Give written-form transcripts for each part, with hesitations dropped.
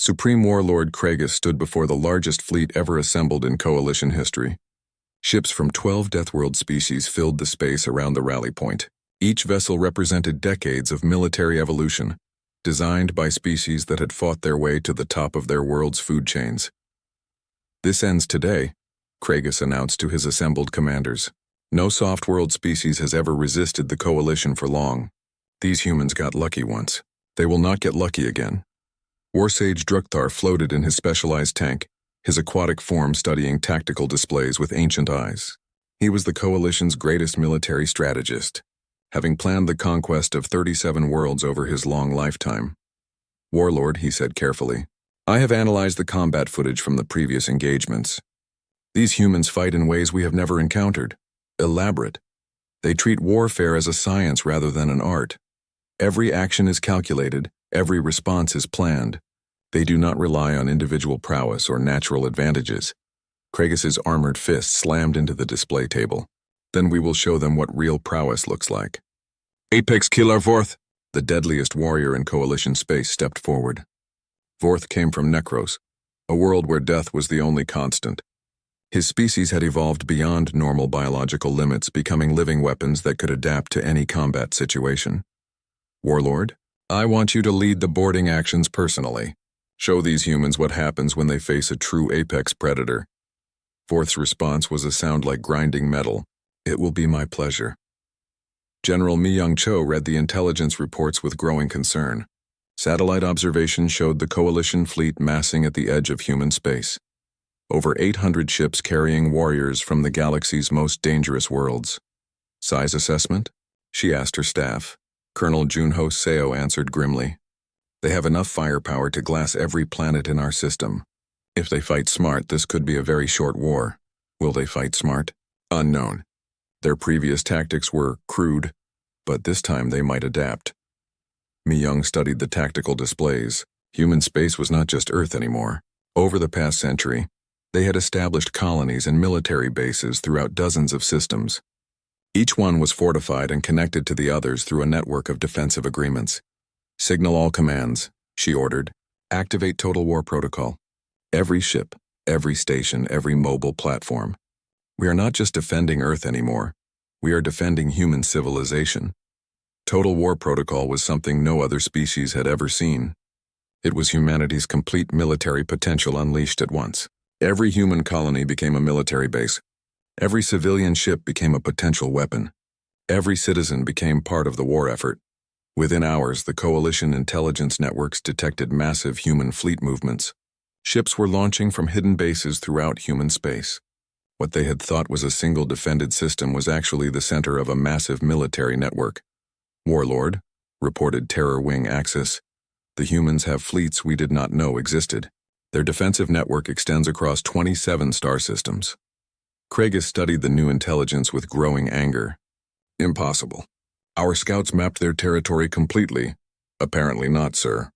Supreme Warlord Kragus stood before the largest fleet ever assembled in Coalition history. Ships from 12 Deathworld species filled the space around the rally point. Each vessel represented decades of military evolution, designed by species that had fought their way to the top of their world's food chains. "This ends today," Kragus announced to his assembled commanders. "No soft-world species has ever resisted the Coalition for long. These humans got lucky once. They will not get lucky again." Warsage Drukthar floated in his specialized tank, his aquatic form studying tactical displays with ancient eyes. He was the Coalition's greatest military strategist, having planned the conquest of 37 worlds over his long lifetime. "Warlord," he said carefully, "I have analyzed the combat footage from the previous engagements. These humans fight in ways we have never encountered. Elaborate. They treat warfare as a science rather than an art. Every action is calculated, every response is planned. They do not rely on individual prowess or natural advantages." Kragus's armored fist slammed into the display table. "Then we will show them what real prowess looks like." "Apex Killer Vorth!" The deadliest warrior in Coalition space stepped forward. Vorth came from Necros, a world where death was the only constant. His species had evolved beyond normal biological limits, becoming living weapons that could adapt to any combat situation. "Warlord, I want you to lead the boarding actions personally. Show these humans what happens when they face a true apex predator." Vorth's response was a sound like grinding metal. "It will be my pleasure." General Mi Young-cho read the intelligence reports with growing concern. Satellite observations showed the Coalition fleet massing at the edge of human space. Over 800 ships carrying warriors from the galaxy's most dangerous worlds. "Size assessment?" she asked her staff. Colonel Junho Seo answered grimly. "They have enough firepower to glass every planet in our system. If they fight smart, this could be a very short war. Will they fight smart? Unknown. Their previous tactics were crude, but this time they might adapt." Mi Young studied the tactical displays. Human space was not just Earth anymore. Over the past century, they had established colonies and military bases throughout dozens of systems. Each one was fortified and connected to the others through a network of defensive agreements. "Signal all commands," she ordered. "Activate Total War Protocol. Every ship, every station, every mobile platform. We are not just defending Earth anymore. We are defending human civilization." Total War Protocol was something no other species had ever seen. It was humanity's complete military potential unleashed at once. Every human colony became a military base. Every civilian ship became a potential weapon. Every citizen became part of the war effort. Within hours, the Coalition intelligence networks detected massive human fleet movements. Ships were launching from hidden bases throughout human space. What they had thought was a single defended system was actually the center of a massive military network. "Warlord," reported Terror Wing Axis, "the humans have fleets we did not know existed. Their defensive network extends across 27 star systems." Kragus studied the new intelligence with growing anger. "Impossible. Our scouts mapped their territory completely." "Apparently not, sir.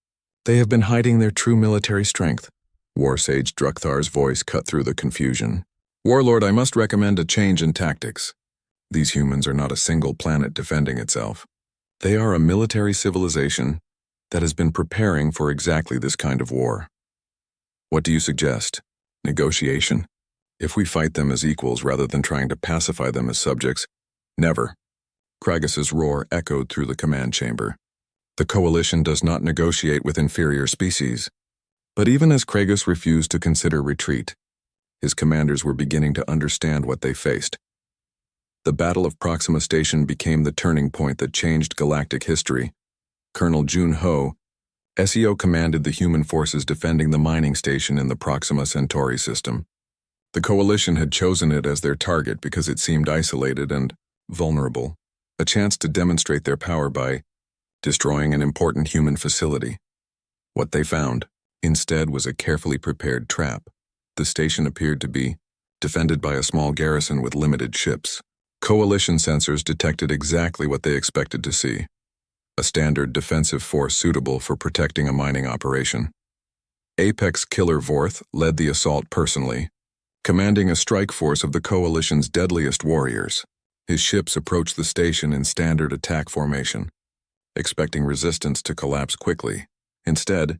They have been hiding their true military strength." Warsage Drukthar's voice cut through the confusion. "Warlord, I must recommend a change in tactics. These humans are not a single planet defending itself. They are a military civilization that has been preparing for exactly this kind of war. What do you suggest? Negotiation? If we fight them as equals rather than trying to pacify them as subjects? Never." Kragus's roar echoed through the command chamber. "The Coalition does not negotiate with inferior species." But even as Kragus refused to consider retreat, his commanders were beginning to understand what they faced. The Battle of Proxima Station became the turning point that changed galactic history. Colonel Junho Seo commanded the human forces defending the mining station in the Proxima Centauri system. The Coalition had chosen it as their target because it seemed isolated and vulnerable, a chance to demonstrate their power by destroying an important human facility. What they found, instead, was a carefully prepared trap. The station appeared to be defended by a small garrison with limited ships. Coalition sensors detected exactly what they expected to see: a standard defensive force suitable for protecting a mining operation. Apex Killer Vorth led the assault personally, commanding a strike force of the Coalition's deadliest warriors. His ships approached the station in standard attack formation, expecting resistance to collapse quickly. Instead,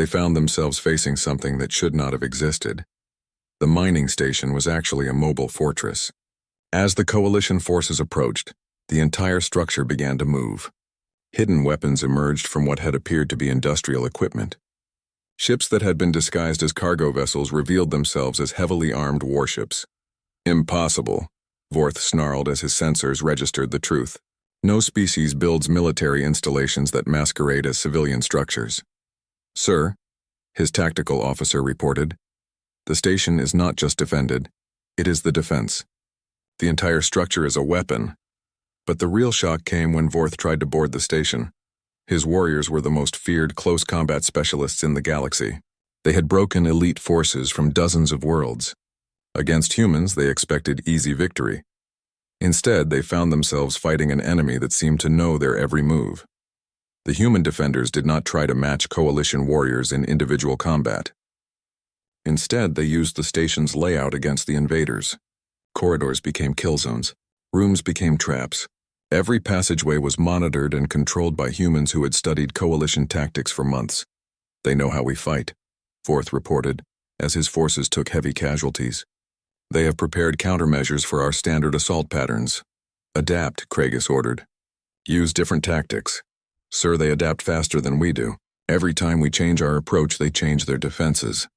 They found themselves facing something that should not have existed. The mining station was actually a mobile fortress. As the coalition forces approached, the entire structure began to move. Hidden weapons emerged from what had appeared to be industrial equipment. Ships that had been disguised as cargo vessels revealed themselves as heavily armed warships. Impossible, Vorth snarled as his sensors registered the truth. No species builds military installations that masquerade as civilian structures. Sir, his tactical officer reported, the station is not just defended, it is the defense. The entire structure is a weapon. But the real shock came when Vorth tried to board the station. His warriors were the most feared close combat specialists in the galaxy. They had broken elite forces from dozens of worlds. Against humans, they expected easy victory. Instead, they found themselves fighting an enemy that seemed to know their every move. The human defenders did not try to match coalition warriors in individual combat. Instead, they used the station's layout against the invaders. Corridors became kill zones. Rooms became traps. Every passageway was monitored and controlled by humans who had studied coalition tactics for months. They know how we fight, Vorth reported, as his forces took heavy casualties. They have prepared countermeasures for our standard assault patterns. Adapt, Kragus ordered. Use different tactics. Sir, they adapt faster than we do. Every time we change our approach, they change their defenses.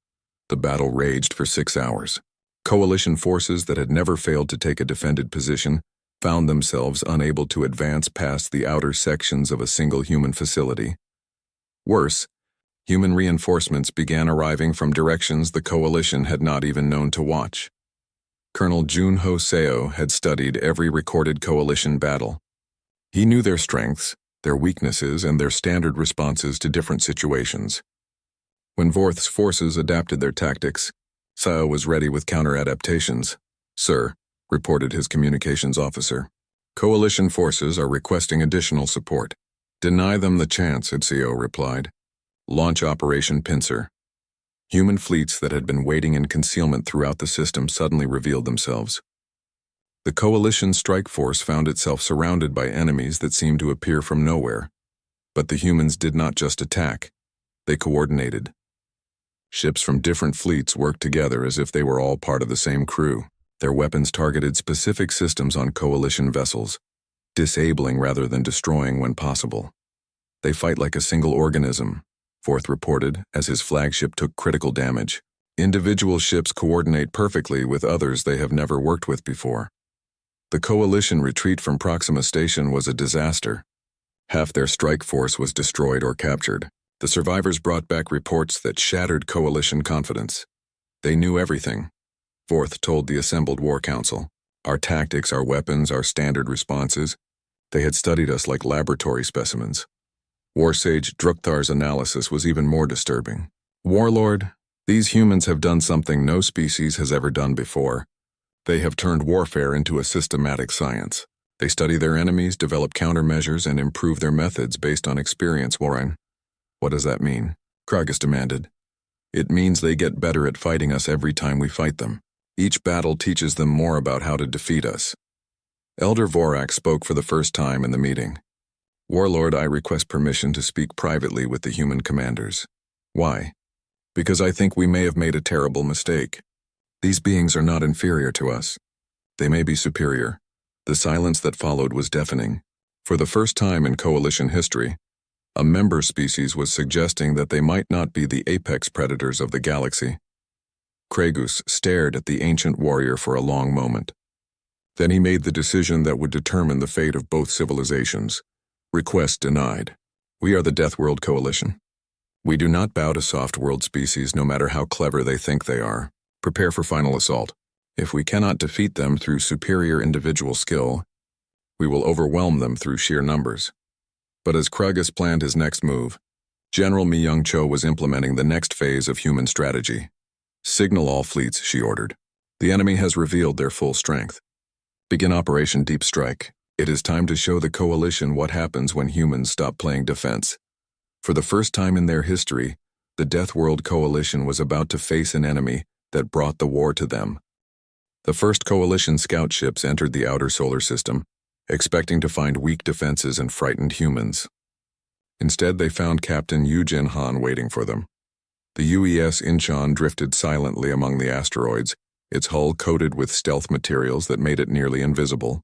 The battle raged for 6 hours. Coalition forces that had never failed to take a defended position found themselves unable to advance past the outer sections of a single human facility. Worse, human reinforcements began arriving from directions the coalition had not even known to watch. Colonel Junho Seo had studied every recorded coalition battle. He knew their strengths, their weaknesses, and their standard responses to different situations. When Vorth's forces adapted their tactics, Seo was ready with counter-adaptations. Sir, reported his communications officer, coalition forces are requesting additional support. Deny them the chance, Seo replied. Launch Operation Pincer. Human fleets that had been waiting in concealment throughout the system suddenly revealed themselves. The coalition strike force found itself surrounded by enemies that seemed to appear from nowhere. But the humans did not just attack, they coordinated. Ships from different fleets worked together as if they were all part of the same crew. Their weapons targeted specific systems on coalition vessels, disabling rather than destroying when possible. They fight like a single organism, Vorth reported as his flagship took critical damage. Individual ships coordinate perfectly with others they have never worked with before. The coalition retreat from Proxima Station was a disaster. Half their strike force was destroyed or captured. The survivors brought back reports that shattered coalition confidence. They knew everything, Vorth told the assembled war council. Our tactics, our weapons, our standard responses. They had studied us like laboratory specimens. War Sage Drukthar's analysis was even more disturbing. Warlord, these humans have done something no species has ever done before. They have turned warfare into a systematic science. They study their enemies, develop countermeasures, and improve their methods based on experience, Warren. What does that mean? Kragus demanded. It means they get better at fighting us every time we fight them. Each battle teaches them more about how to defeat us. Elder Vorak spoke for the first time in the meeting. Warlord, I request permission to speak privately with the human commanders. Why? Because I think we may have made a terrible mistake. These beings are not inferior to us. They may be superior. The silence that followed was deafening. For the first time in coalition history, a member species was suggesting that they might not be the apex predators of the galaxy. Kragus stared at the ancient warrior for a long moment. Then he made the decision that would determine the fate of both civilizations. Request denied. We are the Death World Coalition. We do not bow to soft world species no matter how clever they think they are. Prepare for final assault. If we cannot defeat them through superior individual skill, we will overwhelm them through sheer numbers. But as Kragus planned his next move, General Mi Young-cho was implementing the next phase of human strategy. Signal all fleets, she ordered. The enemy has revealed their full strength. Begin Operation Deep Strike. It is time to show the coalition what happens when humans stop playing defense. For the first time in their history, the Death World Coalition was about to face an enemy that brought the war to them. The first coalition scout ships entered the outer solar system, expecting to find weak defenses and frightened humans. Instead, they found Captain Yu Jin Han waiting for them. The UES Incheon drifted silently among the asteroids, its hull coated with stealth materials that made it nearly invisible.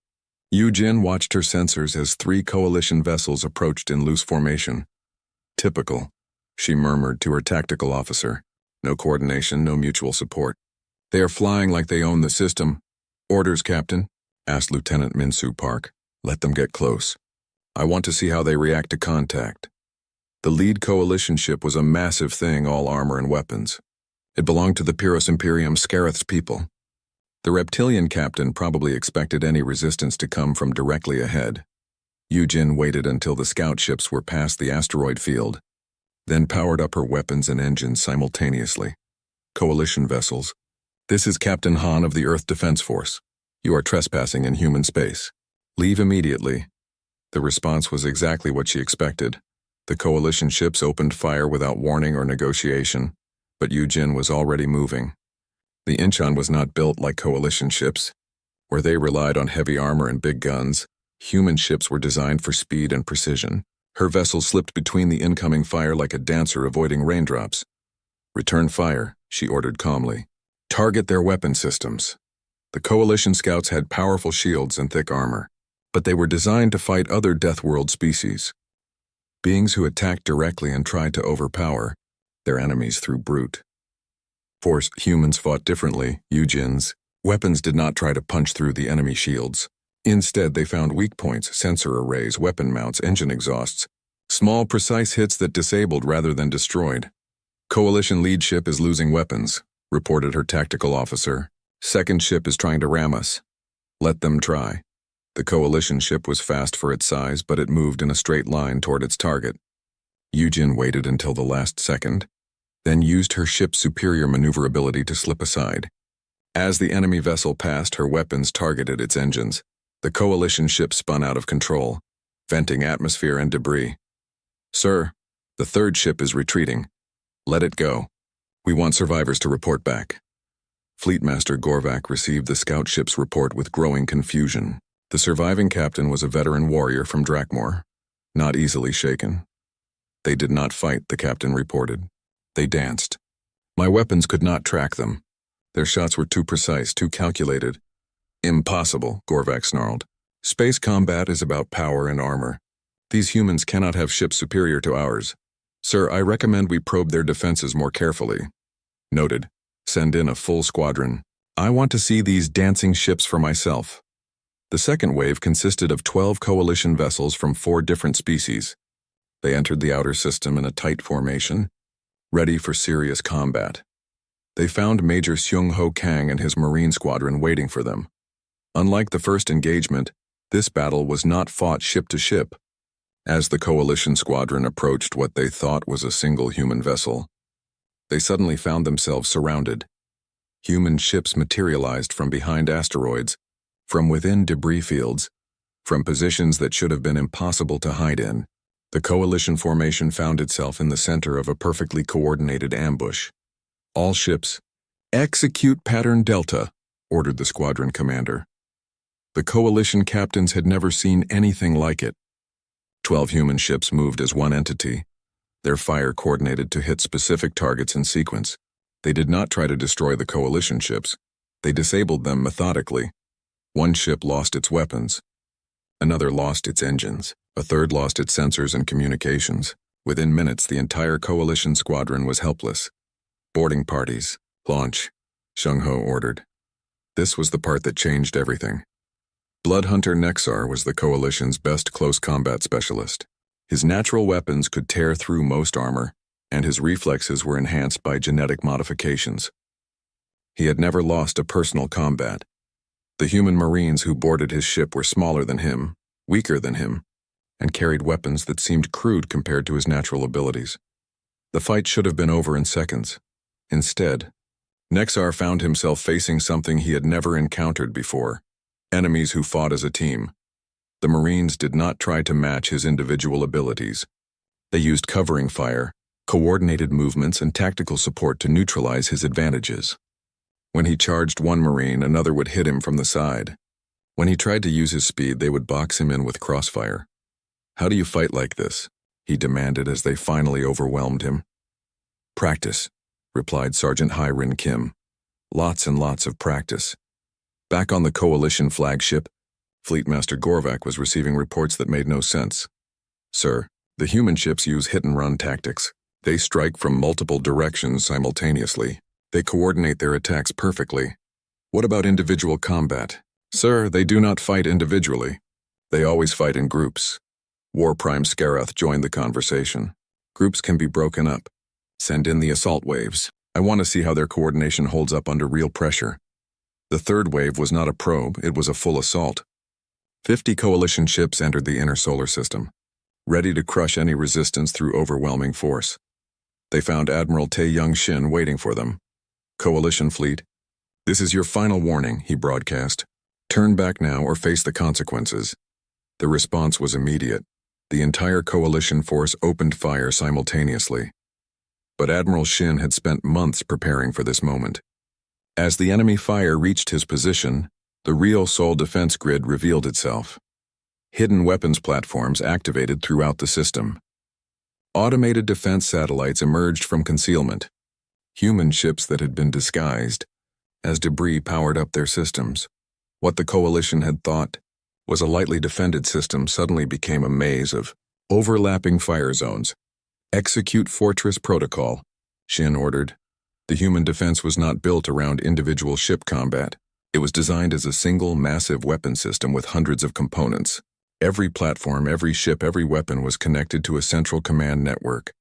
Yujin watched her sensors as 3 coalition vessels approached in loose formation. Typical, she murmured to her tactical officer. No coordination, no mutual support. They are flying like they own the system. Orders, Captain, asked Lieutenant Minsu Park. Let them get close. I want to see how they react to contact. The lead coalition ship was a massive thing, all armor and weapons. It belonged to the Pyrrhus Imperium Scareth's people. The reptilian captain probably expected any resistance to come from directly ahead. Yujin waited until the scout ships were past the asteroid field, then powered up her weapons and engines simultaneously. Coalition vessels. This is Captain Han of the Earth Defense Force. You are trespassing in human space. Leave immediately. The response was exactly what she expected. The coalition ships opened fire without warning or negotiation, but Yujin was already moving. The Incheon was not built like coalition ships, where they relied on heavy armor and big guns. Human ships were designed for speed and precision. Her vessel slipped between the incoming fire like a dancer avoiding raindrops. Return fire, she ordered calmly. Target their weapon systems. The coalition scouts had powerful shields and thick armor, but they were designed to fight other Death World species. Beings who attacked directly and tried to overpower their enemies through brute force. Humans fought differently. Yujin's weapons did not try to punch through the enemy shields. Instead, they found weak points, sensor arrays, weapon mounts, engine exhausts, small, precise hits that disabled rather than destroyed. Coalition lead ship is losing weapons, reported her tactical officer. Second ship is trying to ram us. Let them try. The coalition ship was fast for its size, but it moved in a straight line toward its target. Yujin waited until the last second, then used her ship's superior maneuverability to slip aside. As the enemy vessel passed, her weapons targeted its engines. The coalition ship spun out of control, venting atmosphere and debris. Sir, the third ship is retreating. Let it go. We want survivors to report back. Fleetmaster Gorvak received the scout ship's report with growing confusion. The surviving captain was a veteran warrior from Drakmor, not easily shaken. They did not fight, the captain reported. They danced. My weapons could not track them. Their shots were too precise, too calculated. Impossible, Gorvak snarled. Space combat is about power and armor. These humans cannot have ships superior to ours. Sir, I recommend we probe their defenses more carefully. Noted. Send in a full squadron. I want to see these dancing ships for myself. The second wave consisted of 12 coalition vessels from 4 different species. They entered the outer system in a tight formation, ready for serious combat. They found Major Seung-ho Kang and his Marine squadron waiting for them. Unlike the first engagement, this battle was not fought ship to ship. As the coalition squadron approached what they thought was a single human vessel, they suddenly found themselves surrounded. Human ships materialized from behind asteroids, from within debris fields, from positions that should have been impossible to hide in. The coalition formation found itself in the center of a perfectly coordinated ambush. All ships, execute pattern Delta, ordered the squadron commander. The coalition captains had never seen anything like it. 12 human ships moved as one entity, their fire coordinated to hit specific targets in sequence. They did not try to destroy the coalition ships. They disabled them methodically. One ship lost its weapons. Another lost its engines. A third lost its sensors and communications. Within minutes, the entire coalition squadron was helpless. Boarding parties. Launch, Seung-ho ordered. This was the part that changed everything. Bloodhunter Nexar was the coalition's best close combat specialist. His natural weapons could tear through most armor, and his reflexes were enhanced by genetic modifications. He had never lost a personal combat. The human Marines who boarded his ship were smaller than him, weaker than him, and carried weapons that seemed crude compared to his natural abilities. The fight should have been over in seconds. Instead, Nexar found himself facing something he had never encountered before: enemies who fought as a team. The Marines did not try to match his individual abilities. They used covering fire, coordinated movements, and tactical support to neutralize his advantages. When he charged one Marine, another would hit him from the side. When he tried to use his speed, they would box him in with crossfire. How do you fight like this? He demanded as they finally overwhelmed him. Practice, replied Sergeant Hyrin Kim. Lots and lots of practice. Back on the Coalition flagship, Fleet Master Gorvak was receiving reports that made no sense. Sir, the human ships use hit-and-run tactics. They strike from multiple directions simultaneously. They coordinate their attacks perfectly. What about individual combat? Sir, they do not fight individually. They always fight in groups. War Prime Scareth joined the conversation. Groups can be broken up. Send in the assault waves. I want to see how their coordination holds up under real pressure. The third wave was not a probe, it was a full assault. 50 Coalition ships entered the inner solar system, ready to crush any resistance through overwhelming force. They found Admiral Tae-Young Shin waiting for them. Coalition fleet, this is your final warning, he broadcast. Turn back now or face the consequences. The response was immediate. The entire Coalition force opened fire simultaneously. But Admiral Shin had spent months preparing for this moment. As the enemy fire reached his position, the real Sol defense grid revealed itself. Hidden weapons platforms activated throughout the system. Automated defense satellites emerged from concealment. Human ships that had been disguised, as debris powered up their systems. What the Coalition had thought was a lightly defended system suddenly became a maze of overlapping fire zones. Execute Fortress Protocol, Shin ordered. The human defense was not built around individual ship combat. It was designed as a single, massive weapon system with hundreds of components. Every platform, every ship, every weapon was connected to a central command network.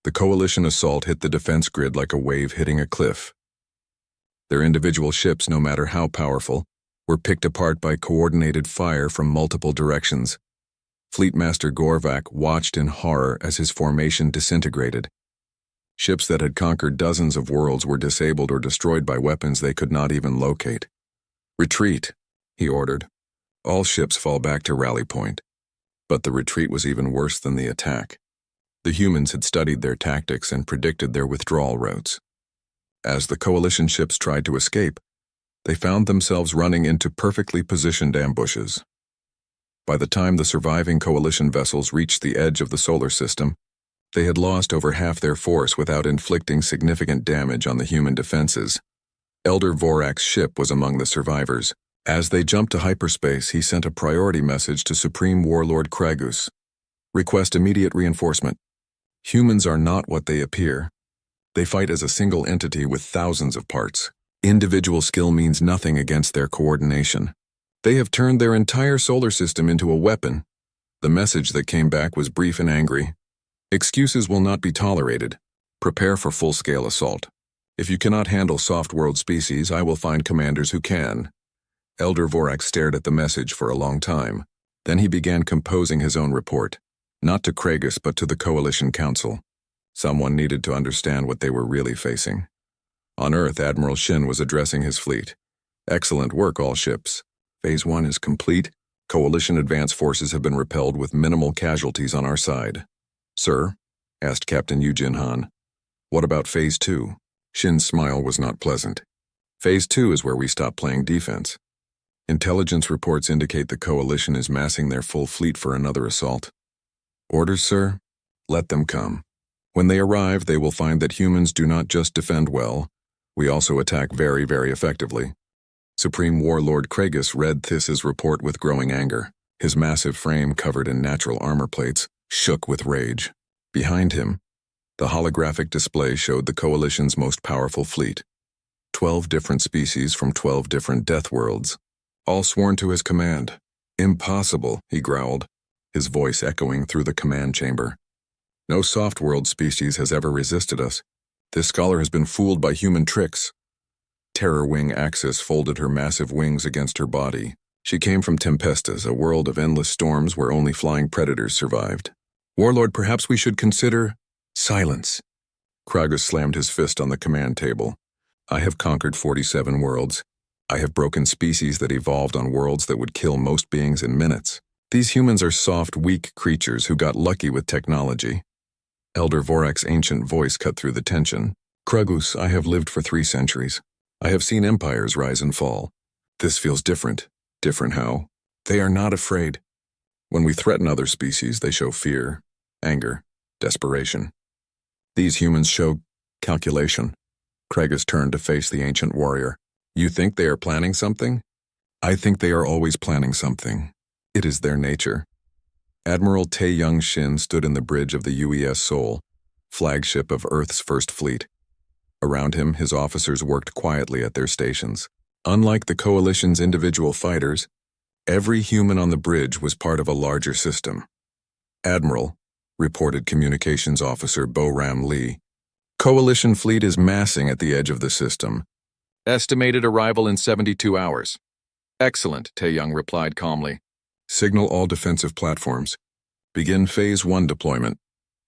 The Coalition assault hit the defense grid like a wave hitting a cliff. Their individual ships, no matter how powerful, were picked apart by coordinated fire from multiple directions. Fleet Master Gorvak watched in horror as his formation disintegrated. Ships that had conquered dozens of worlds were disabled or destroyed by weapons they could not even locate. Retreat, he ordered. All ships fall back to rally point. But the retreat was even worse than the attack. The humans had studied their tactics and predicted their withdrawal routes. As the Coalition ships tried to escape, they found themselves running into perfectly positioned ambushes. By the time the surviving Coalition vessels reached the edge of the solar system, they had lost over half their force without inflicting significant damage on the human defenses. Elder Vorak's ship was among the survivors. As they jumped to hyperspace, he sent a priority message to Supreme Warlord Kragus. Request immediate reinforcement. Humans are not what they appear. They fight as a single entity with thousands of parts. Individual skill means nothing against their coordination. They have turned their entire solar system into a weapon. The message that came back was brief and angry. Excuses will not be tolerated. Prepare for full-scale assault. If you cannot handle soft world species, I will find commanders who can. Elder Vorak stared at the message for a long time. Then he began composing his own report. Not to Kragus, but to the Coalition Council. Someone needed to understand what they were really facing. On Earth, Admiral Shin was addressing his fleet. Excellent work, all ships. Phase 1 is complete. Coalition advance forces have been repelled with minimal casualties on our side. Sir, asked Captain Yujin Han, what about Phase 2? Shin's smile was not pleasant. Phase 2 is where we stop playing defense. Intelligence reports indicate the Coalition is massing their full fleet for another assault. Orders, sir? Let them come. When they arrive, they will find that humans do not just defend well, we also attack very, very effectively. Supreme Warlord Kragus read This's report with growing anger. His massive frame, covered in natural armor plates, shook with rage. Behind him, the holographic display showed the Coalition's most powerful fleet. 12 different species from 12 different death worlds, all sworn to his command. Impossible, he growled, his voice echoing through the command chamber. No soft world species has ever resisted us. This scholar has been fooled by human tricks. Terror Wing Axis folded her massive wings against her body. She came from Tempestas, a world of endless storms where only flying predators survived. Warlord, perhaps we should consider... Silence. Kragus slammed his fist on the command table. I have conquered 47 worlds. I have broken species that evolved on worlds that would kill most beings in minutes. These humans are soft, weak creatures who got lucky with technology. Elder Vorak's ancient voice cut through the tension. Kragus, I have lived for 3 centuries. I have seen empires rise and fall. This feels different. Different how? They are not afraid. When we threaten other species, they show fear, anger, desperation. These humans show calculation. Craigus turned to face the ancient warrior. You think they are planning something? I think they are always planning something. It is their nature. Admiral Tae-Young Shin stood in the bridge of the UES Seoul, flagship of Earth's First Fleet. Around him, his officers worked quietly at their stations. Unlike the Coalition's individual fighters, every human on the bridge was part of a larger system. Admiral, reported Communications Officer Bo-Ram Lee, Coalition fleet is massing at the edge of the system. Estimated arrival in 72 hours. Excellent, Tae-Young replied calmly. Signal all defensive platforms. Begin Phase 1 deployment.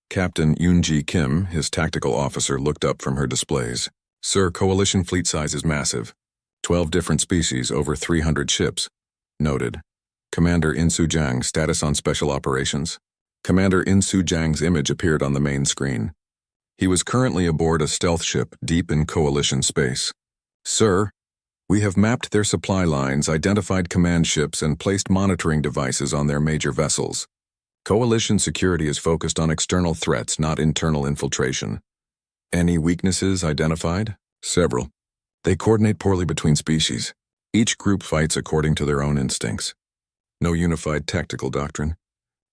Captain Yoon-ji Kim, his tactical officer, looked up from her displays. Sir, Coalition fleet size is massive. 12 different species, over 300 ships. Noted. Commander In-Soo Jang, status on special operations. Commander In-Soo Jang's image appeared on the main screen. He was currently aboard a stealth ship deep in Coalition space. Sir, we have mapped their supply lines, identified command ships, and placed monitoring devices on their major vessels. Coalition security is focused on external threats, not internal infiltration. Any weaknesses identified? Several. They coordinate poorly between species. Each group fights according to their own instincts. No unified tactical doctrine.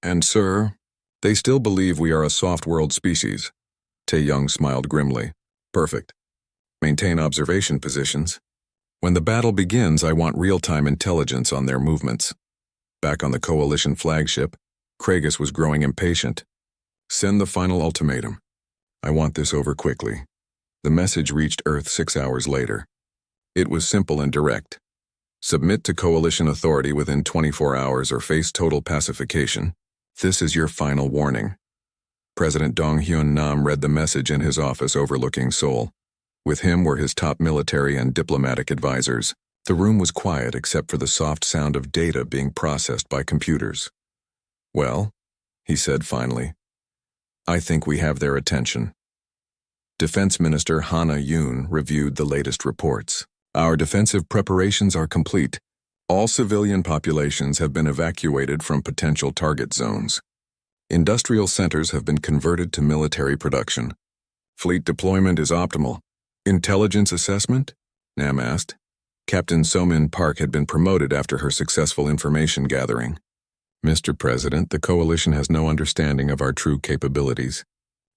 And, sir, they still believe we are a soft world species. Tae-Young smiled grimly. Perfect. Maintain observation positions. When the battle begins, I want real-time intelligence on their movements. Back on the Coalition flagship, Craigus was growing impatient. Send the final ultimatum. I want this over quickly. The message reached Earth 6 hours later. It was simple and direct. Submit to Coalition authority within 24 hours or face total pacification. This is your final warning. President Dong-Hyun Nam read the message in his office overlooking Seoul. With him were his top military and diplomatic advisors. The room was quiet except for the soft sound of data being processed by computers. Well, he said finally, I think we have their attention. Defense Minister Hana Yoon reviewed the latest reports. Our defensive preparations are complete. All civilian populations have been evacuated from potential target zones. Industrial centers have been converted to military production. Fleet deployment is optimal. Intelligence assessment? Nam asked. Captain So-min Park had been promoted after her successful information gathering. Mr. President, the Coalition has no understanding of our true capabilities.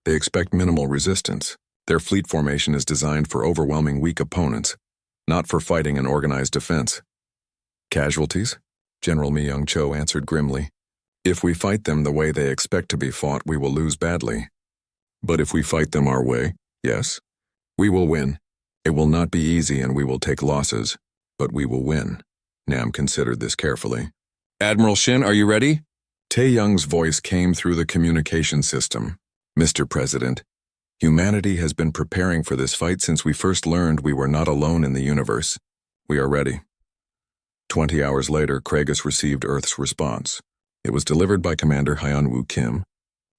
They expect minimal resistance. Their fleet formation is designed for overwhelming weak opponents, not for fighting an organized defense. Casualties? General Mi Young-cho answered grimly. If we fight them the way they expect to be fought, we will lose badly. But if we fight them our way, yes, we will win. It will not be easy and we will take losses, but we will win. Nam considered this carefully. Admiral Shin, are you ready? Tae-Young's voice came through the communication system. Mr. President, humanity has been preparing for this fight since we first learned we were not alone in the universe. We are ready. 20 hours later, Craigus received Earth's response. It was delivered by Commander Hyun-woo Kim,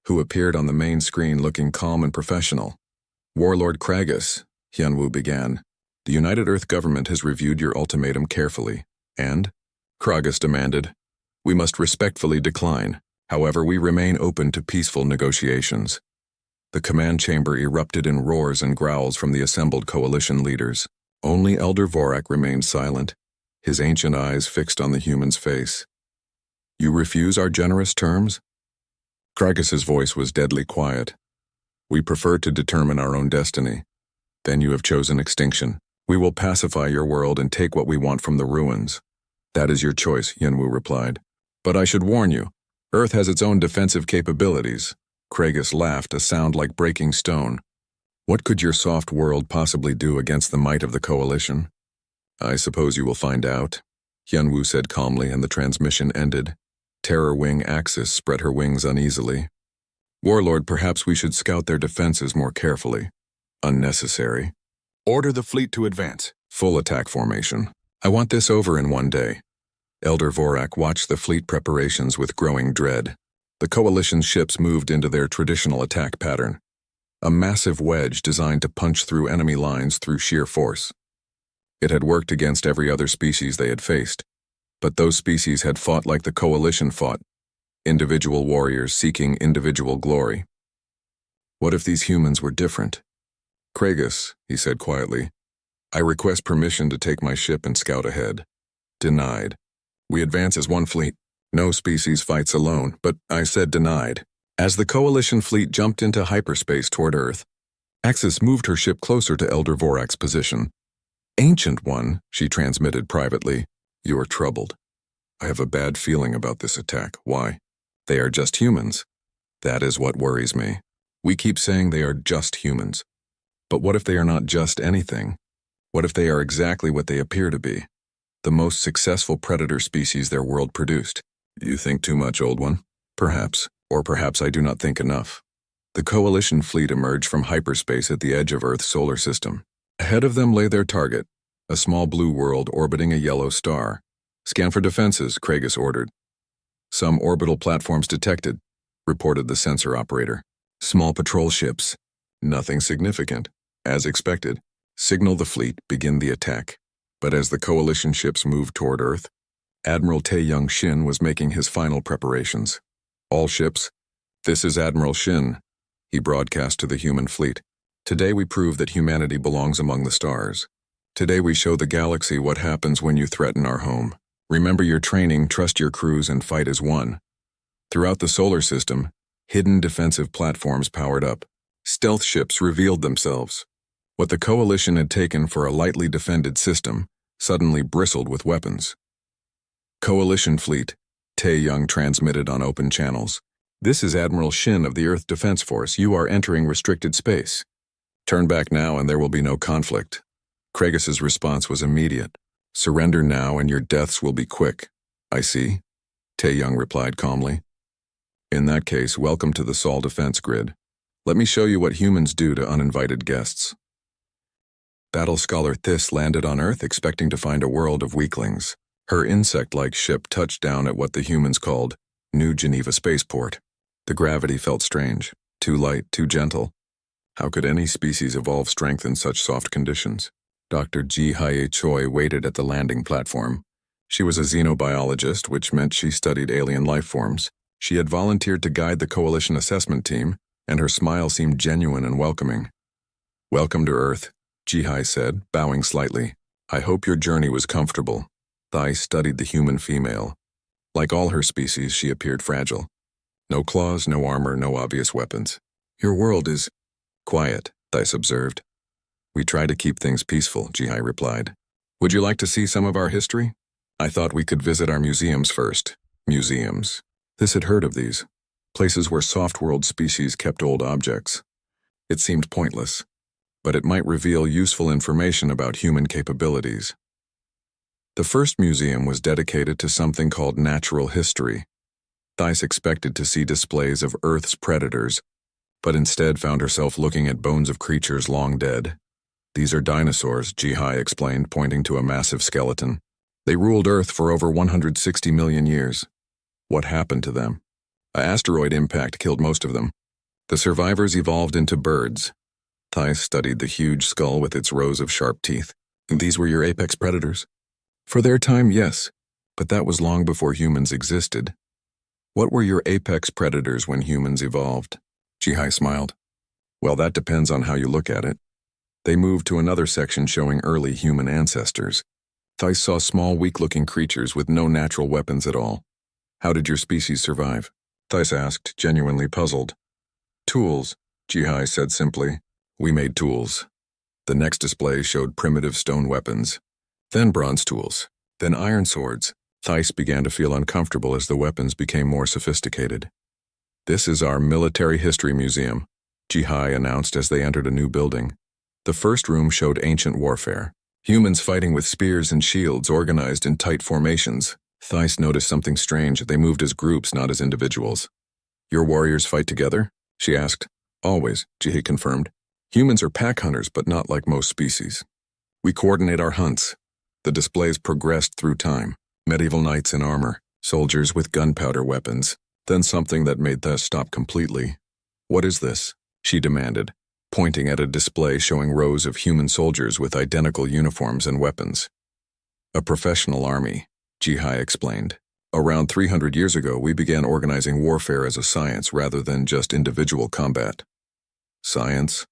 who appeared on the main screen looking calm and professional. Warlord Craigus, Hyun-woo began, the United Earth government has reviewed your ultimatum carefully, and, Craigus demanded, we must respectfully decline. However, we remain open to peaceful negotiations. The command chamber erupted in roars and growls from the assembled coalition leaders. Only Elder Vorak remained silent, his ancient eyes fixed on the human's face. You refuse our generous terms? Kraigus's voice was deadly quiet. We prefer to determine our own destiny. Then you have chosen extinction. We will pacify your world and take what we want from the ruins. That is your choice, Hyun-woo replied. But I should warn you, Earth has its own defensive capabilities. Craigus laughed, a sound like breaking stone. What could your soft world possibly do against the might of the Coalition? I suppose you will find out, Hyun-woo said calmly, and the transmission ended. Terror Wing Axis spread her wings uneasily. Warlord, perhaps we should scout their defenses more carefully. Unnecessary. Order the fleet to advance. Full attack formation. I want this over in one day. Elder Vorak watched the fleet preparations with growing dread. The Coalition's ships moved into their traditional attack pattern. A massive wedge designed to punch through enemy lines through sheer force. It had worked against every other species they had faced. But those species had fought like the Coalition fought, individual warriors seeking individual glory. What if these humans were different? Kragus, he said quietly, I request permission to take my ship and scout ahead. Denied. We advance as one fleet. No species fights alone, but I said denied. As the Coalition fleet jumped into hyperspace toward Earth, Axis moved her ship closer to Elder Vorak's position. Ancient One, she transmitted privately, you are troubled. I have a bad feeling about this attack. Why? They are just humans. That is what worries me. We keep saying they are just humans. But what if they are not just anything? What if they are exactly what they appear to be? The most successful predator species their world produced. You think too much, Old One? Perhaps. Or perhaps I do not think enough. The Coalition fleet emerged from hyperspace at the edge of Earth's solar system. Ahead of them lay their target, a small blue world orbiting a yellow star. Scan for defenses, Kragus ordered. Some orbital platforms detected, reported the sensor operator. Small patrol ships. Nothing significant. As expected. Signal the fleet, begin the attack. But as the Coalition ships moved toward Earth, Admiral Tae-Young Shin was making his final preparations. All ships, this is Admiral Shin, he broadcast to the human fleet. Today we prove that humanity belongs among the stars. Today we show the galaxy what happens when you threaten our home. Remember your training, trust your crews, and fight as one. Throughout the solar system, hidden defensive platforms powered up. Stealth ships revealed themselves. What the Coalition had taken for a lightly defended system suddenly bristled with weapons. Coalition fleet, Tae-Young transmitted on open channels. This is Admiral Shin of the Earth Defense Force. You are entering restricted space. Turn back now and there will be no conflict. Kragus's response was immediate. Surrender now and your deaths will be quick. I see, Tae-Young replied calmly. In that case, welcome to the Sol defense grid. Let me show you what humans do to uninvited guests. Battle Scholar Thys landed on Earth expecting to find a world of weaklings. Her insect-like ship touched down at what the humans called New Geneva Spaceport. The gravity felt strange, too light, too gentle. How could any species evolve strength in such soft conditions? Dr. Ji Hae Choi waited at the landing platform. She was a xenobiologist, which meant she studied alien life forms. She had volunteered to guide the Coalition assessment team, and her smile seemed genuine and welcoming. Welcome to Earth, Ji Hae said, bowing slightly. I hope your journey was comfortable. Thais studied the human female. Like all her species, she appeared fragile. No claws, no armor, no obvious weapons. Your world is quiet, Thais observed. We try to keep things peaceful, Ji Hae replied. Would you like to see some of our history? I thought we could visit our museums first. Museums. Thys had heard of these. Places where soft-world species kept old objects. It seemed pointless, but it might reveal useful information about human capabilities. The first museum was dedicated to something called natural history. Thais expected to see displays of Earth's predators, but instead found herself looking at bones of creatures long dead. These are dinosaurs, Ji Hae explained, pointing to a massive skeleton. They ruled Earth for over 160 million years. What happened to them? An asteroid impact killed most of them. The survivors evolved into birds. Thais studied the huge skull with its rows of sharp teeth. These were your apex predators? For their time, yes, but that was long before humans existed. What were your apex predators when humans evolved? Ji Hae smiled. Well, that depends on how you look at it. They moved to another section showing early human ancestors. Thais saw small, weak-looking creatures with no natural weapons at all. How did your species survive? Thais asked, genuinely puzzled. Tools, Ji Hae said simply. We made tools. The next display showed primitive stone weapons. Then bronze tools, then iron swords. Thais began to feel uncomfortable as the weapons became more sophisticated. This is our military history museum, Ji Hae announced as they entered a new building. The first room showed ancient warfare. Humans fighting with spears and shields organized in tight formations. Thais noticed something strange. They moved as groups, not as individuals. Your warriors fight together? She asked. Always, Ji Hae confirmed. Humans are pack hunters, but not like most species. We coordinate our hunts. The displays progressed through time. Medieval knights in armor, soldiers with gunpowder weapons, then something that made Thais stop completely. What is this? She demanded, pointing at a display showing rows of human soldiers with identical uniforms and weapons. A professional army, Ji Hae explained. Around 300 years ago, we began organizing warfare as a science rather than just individual combat. Science?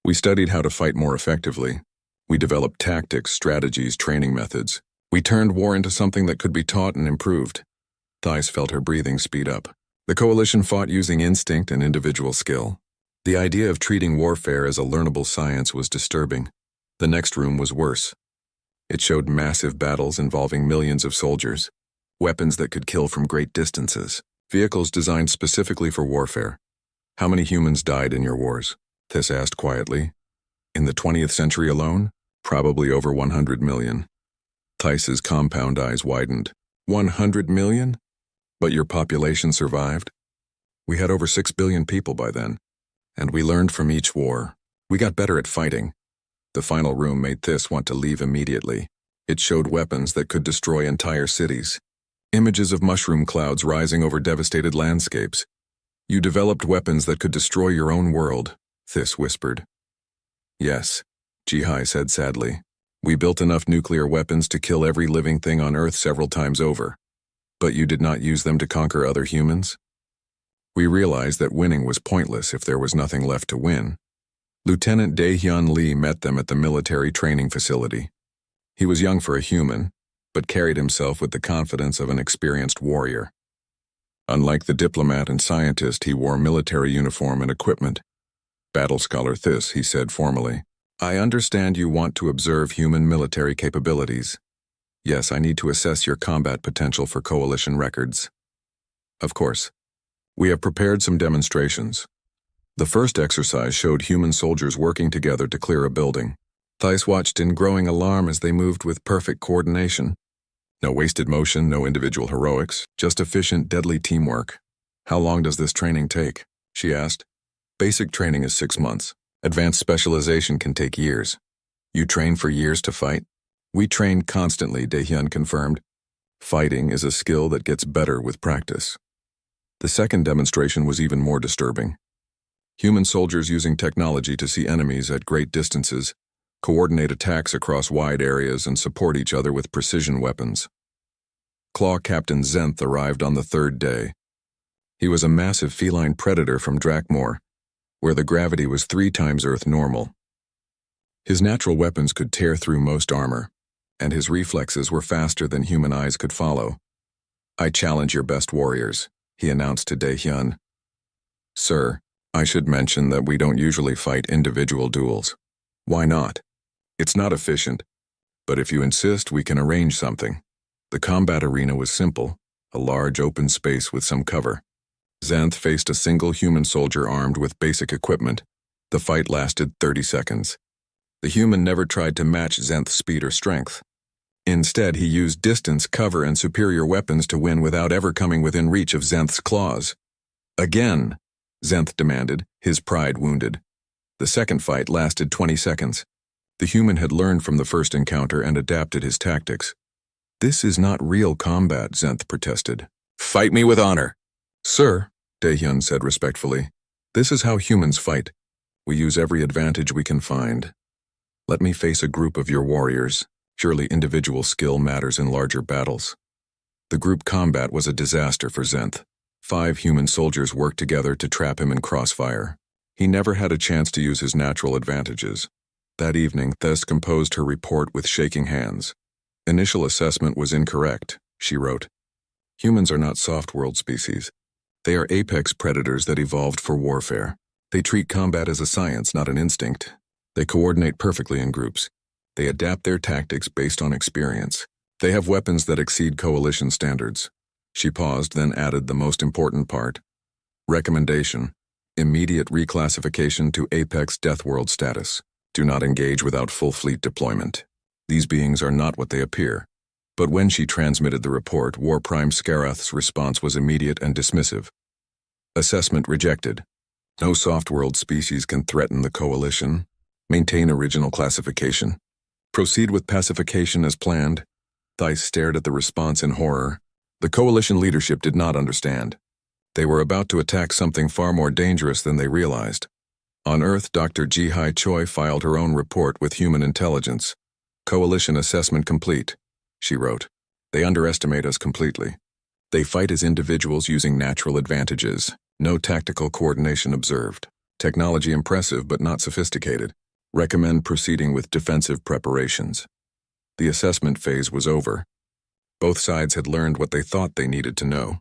We studied how to fight more effectively. We developed tactics, strategies, training methods. We turned war into something that could be taught and improved. Thais felt her breathing speed up. The coalition fought using instinct and individual skill. The idea of treating warfare as a learnable science was disturbing. The next room was worse. It showed massive battles involving millions of soldiers, weapons that could kill from great distances, vehicles designed specifically for warfare. How many humans died in your wars? Thais asked quietly. In the 20th century alone? Probably over 100 million. Theis's compound eyes widened. 100 million? But your population survived? We had over 6 billion people by then. And we learned from each war. We got better at fighting. The final room made Thais want to leave immediately. It showed weapons that could destroy entire cities. Images of mushroom clouds rising over devastated landscapes. You developed weapons that could destroy your own world, Thais whispered. Yes, Jihai said sadly. We built enough nuclear weapons to kill every living thing on Earth several times over. But you did not use them to conquer other humans? We realized that winning was pointless if there was nothing left to win. Lieutenant Dae-hyun Lee met them at the military training facility. He was young for a human, but carried himself with the confidence of an experienced warrior. Unlike the diplomat and scientist, he wore military uniform and equipment. Battle Scholar Thais, he said formally. I understand you want to observe human military capabilities. Yes, I need to assess your combat potential for coalition records. Of course. We have prepared some demonstrations. The first exercise showed human soldiers working together to clear a building. Thais watched in growing alarm as they moved with perfect coordination. No wasted motion, no individual heroics, just efficient, deadly teamwork. How long does this training take? She asked. Basic training is 6 months. Advanced specialization can take years. You train for years to fight? We train constantly, Dae-hyun confirmed. Fighting is a skill that gets better with practice. The second demonstration was even more disturbing. Human soldiers using technology to see enemies at great distances, coordinate attacks across wide areas, and support each other with precision weapons. Claw Captain Zenth arrived on the third day. He was a massive feline predator from Drakmor, where the gravity was 3 times Earth normal. His natural weapons could tear through most armor, and his reflexes were faster than human eyes could follow. I challenge your best warriors, he announced to Dae-hyun. Sir, I should mention that we don't usually fight individual duels. Why not? It's not efficient, but if you insist, we can arrange something. The combat arena was simple, a large open space with some cover. Zenth faced a single human soldier armed with basic equipment. The fight lasted 30 seconds. The human never tried to match Zenth's speed or strength. Instead, he used distance, cover, and superior weapons to win without ever coming within reach of Zenth's claws. Again, Zenth demanded, his pride wounded. The second fight lasted 20 seconds. The human had learned from the first encounter and adapted his tactics. This is not real combat, Zenth protested. Fight me with honor. Sir, Dae-hyun said respectfully, this is how humans fight. We use every advantage we can find. Let me face a group of your warriors. Surely individual skill matters in larger battles. The group combat was a disaster for Zenth. 5 human soldiers worked together to trap him in crossfire. He never had a chance to use his natural advantages. That evening, Thais composed her report with shaking hands. Initial assessment was incorrect, she wrote. Humans are not soft-world species. They are apex predators that evolved for warfare. They treat combat as a science, not an instinct. They coordinate perfectly in groups. They adapt their tactics based on experience. They have weapons that exceed coalition standards. She paused, then added the most important part. Recommendation: immediate reclassification to Apex Death World status. Do not engage without full fleet deployment. These beings are not what they appear. But when she transmitted the report, War Prime Skarath's response was immediate and dismissive. Assessment rejected. No soft-world species can threaten the coalition. Maintain original classification. Proceed with pacification as planned. Thais stared at the response in horror. The coalition leadership did not understand. They were about to attack something far more dangerous than they realized. On Earth, Dr. Jihai Choi filed her own report with human intelligence. Coalition assessment complete, she wrote. They underestimate us completely. They fight as individuals using natural advantages. No tactical coordination observed. Technology impressive but not sophisticated. Recommend proceeding with defensive preparations. The assessment phase was over. Both sides had learned what they thought they needed to know.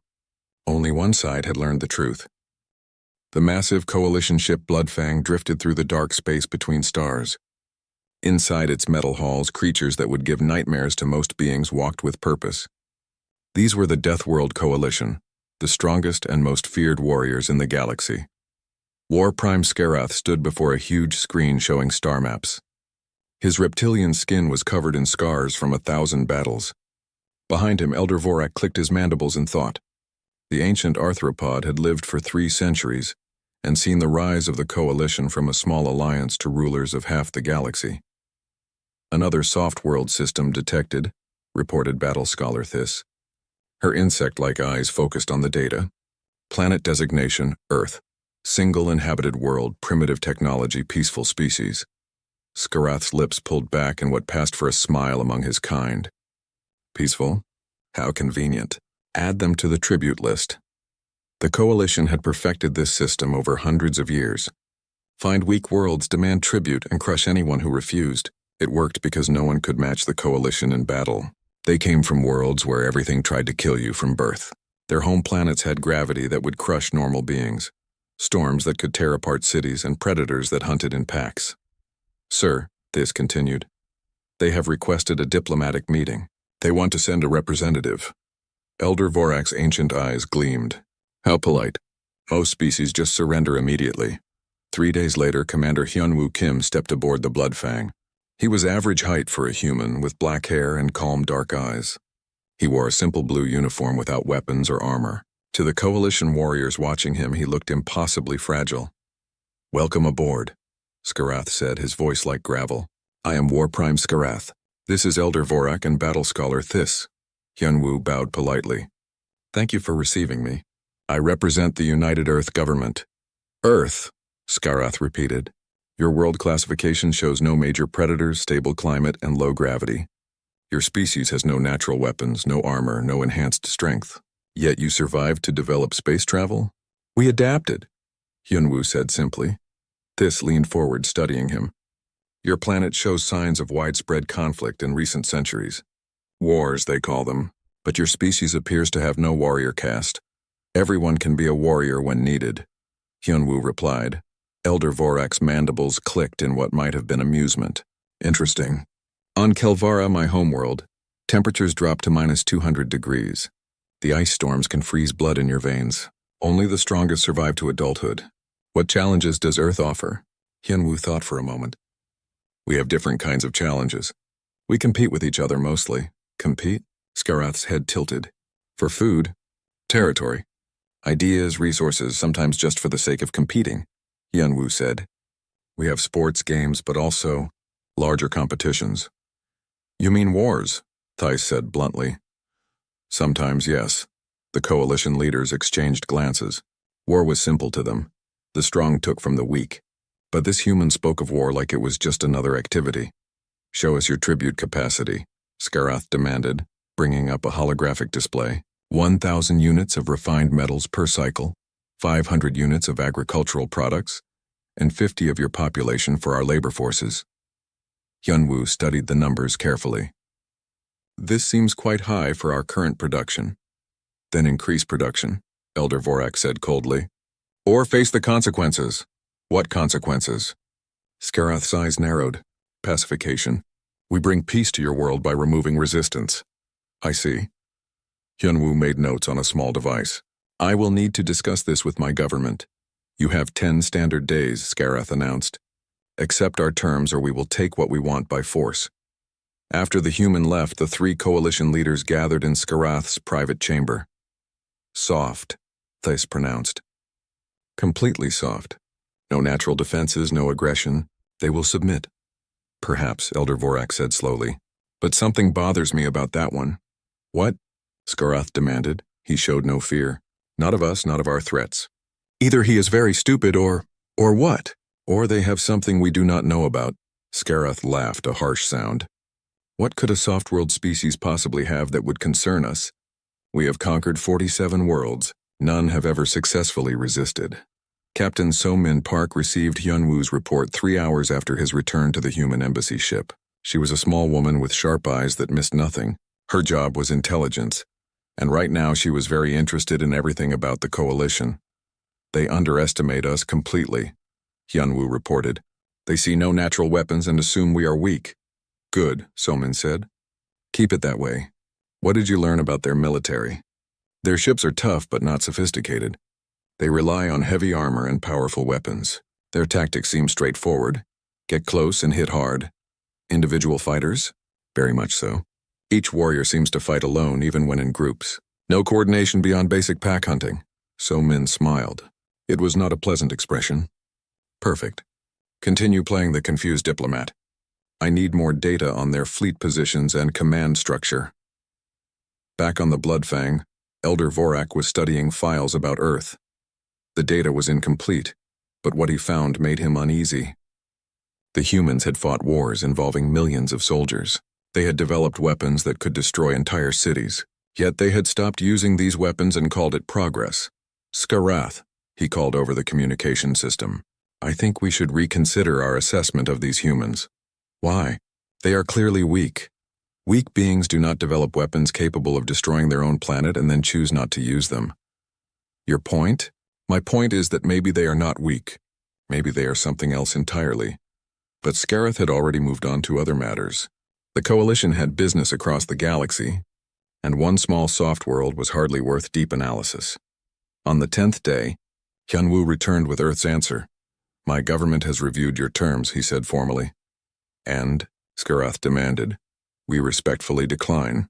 Only one side had learned the truth. The massive coalition ship Bloodfang drifted through the dark space between stars. Inside its metal halls, creatures that would give nightmares to most beings walked with purpose. These were the Death World Coalition, the strongest and most feared warriors in the galaxy. War Prime Skarath stood before a huge screen showing star maps. His reptilian skin was covered in scars from 1,000 battles. Behind him, Elder Vorak clicked his mandibles in thought. The ancient arthropod had lived for 3 centuries and seen the rise of the coalition from a small alliance to rulers of half the galaxy. Another soft world system detected, reported battle scholar Thys. Her insect-like eyes focused on the data. Planet designation, Earth. Single inhabited world, primitive technology, peaceful species. Skarath's lips pulled back in what passed for a smile among his kind. Peaceful? How convenient. Add them to the tribute list. The Coalition had perfected this system over hundreds of years. Find weak worlds, demand tribute, and crush anyone who refused. It worked because no one could match the Coalition in battle. They came from worlds where everything tried to kill you from birth. Their home planets had gravity that would crush normal beings, storms that could tear apart cities, and predators that hunted in packs. Sir, Thys continued, they have requested a diplomatic meeting. They want to send a representative. Elder Vorak's ancient eyes gleamed. How polite. Most species just surrender immediately. 3 days later, Commander Hyunwoo Kim stepped aboard the Bloodfang. He was average height for a human, with black hair and calm dark eyes. He wore a simple blue uniform without weapons or armor. To the Coalition warriors watching him, he looked impossibly fragile. Welcome aboard, Skarath said, his voice like gravel. I am War Prime Skarath. This is Elder Vorak and battle scholar Thys. Hyunwoo bowed politely. Thank you for receiving me. I represent the United Earth government. Earth, Skarath repeated. Your world classification shows no major predators, stable climate, and low gravity. Your species has no natural weapons, no armor, no enhanced strength. Yet you survived to develop space travel? We adapted, Hyunwoo said simply. Thys leaned forward, studying him. Your planet shows signs of widespread conflict in recent centuries. Wars, they call them. But your species appears to have no warrior caste. Everyone can be a warrior when needed, Hyunwoo replied. Elder Vorak's mandibles clicked in what might have been amusement. Interesting. On Kelvara, my homeworld, temperatures drop to -200 degrees. The ice storms can freeze blood in your veins. Only the strongest survive to adulthood. What challenges does Earth offer? Hyunwoo thought for a moment. We have different kinds of challenges. We compete with each other mostly. Compete? Skarath's head tilted. For food, territory, ideas, resources, sometimes just for the sake of competing, Hyunwoo said. We have sports, games, but also larger competitions. You mean wars? Thys said bluntly. Sometimes, yes. The coalition leaders exchanged glances. War was simple to them. The strong took from the weak. But this human spoke of war like it was just another activity. Show us your tribute capacity, Skarath demanded, bringing up a holographic display. 1,000 units of refined metals per cycle, 500 units of agricultural products, and 50 of your population for our labor forces. Hyunwoo studied the numbers carefully. This seems quite high for our current production. Then increase production, Elder Vorak said coldly. Or face the consequences. What consequences? Skarath's eyes narrowed. Pacification. We bring peace to your world by removing resistance. I see. Hyunwoo made notes on a small device. I will need to discuss this with my government. You have 10 standard days, Skarath announced. Accept our terms or we will take what we want by force. After the human left, the 3 coalition leaders gathered in Skarath's private chamber. Soft, Thys pronounced. Completely soft. No natural defenses, no aggression. They will submit. Perhaps, Elder Vorak said slowly. But something bothers me about that one. What? Skarath demanded. He showed no fear. Not of us, not of our threats. Either he is very stupid or what? Or they have something we do not know about. Skarath laughed, a harsh sound. What could a soft-world species possibly have that would concern us? We have conquered 47 worlds. None have ever successfully resisted. Captain So-Min Park received Hyunwoo's report 3 hours after his return to the human embassy ship. She was a small woman with sharp eyes that missed nothing. Her job was intelligence, and right now she was very interested in everything about the coalition. They underestimate us completely, Hyunwoo reported. They see no natural weapons and assume we are weak. Good, So-Min said. Keep it that way. What did you learn about their military? Their ships are tough but not sophisticated. They rely on heavy armor and powerful weapons. Their tactics seem straightforward. Get close and hit hard. Individual fighters? Very much so. Each warrior seems to fight alone even when in groups. No coordination beyond basic pack hunting. So-Min smiled. It was not a pleasant expression. Perfect. Continue playing the confused diplomat. I need more data on their fleet positions and command structure. Back on the Bloodfang, Elder Vorak was studying files about Earth. The data was incomplete, but what he found made him uneasy. The humans had fought wars involving millions of soldiers. They had developed weapons that could destroy entire cities. Yet they had stopped using these weapons and called it progress. Skarath, he called over the communication system. I think we should reconsider our assessment of these humans. Why? They are clearly weak. Weak beings do not develop weapons capable of destroying their own planet and then choose not to use them. Your point? My point is that maybe they are not weak. Maybe they are something else entirely. But Skarath had already moved on to other matters. The Coalition had business across the galaxy, and one small soft world was hardly worth deep analysis. On the 10th day, Hyunwoo returned with Earth's answer. My government has reviewed your terms, he said formally. And, Skarath demanded, we respectfully decline.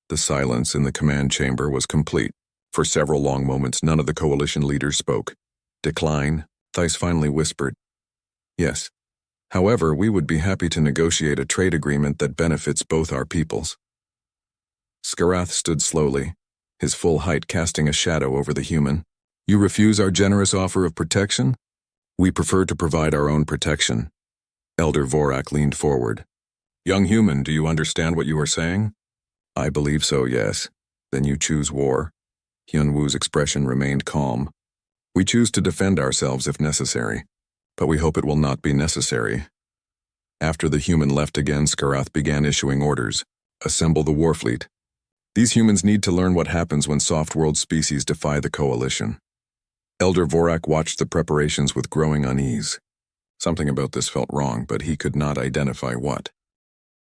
The silence in the command chamber was complete. For several long moments, none of the coalition leaders spoke. Decline, Theiss finally whispered. Yes. However, we would be happy to negotiate a trade agreement that benefits both our peoples. Skarath stood slowly, his full height casting a shadow over the human. You refuse our generous offer of protection? We prefer to provide our own protection. Elder Vorak leaned forward. Young human, do you understand what you are saying? I believe so, yes. Then you choose war. Hyunwoo's expression remained calm. We choose to defend ourselves if necessary, but we hope it will not be necessary. After the human left again, Skarath began issuing orders. Assemble the warfleet. These humans need to learn what happens when soft-world species defy the coalition. Elder Vorak watched the preparations with growing unease. Something about this felt wrong, but he could not identify what.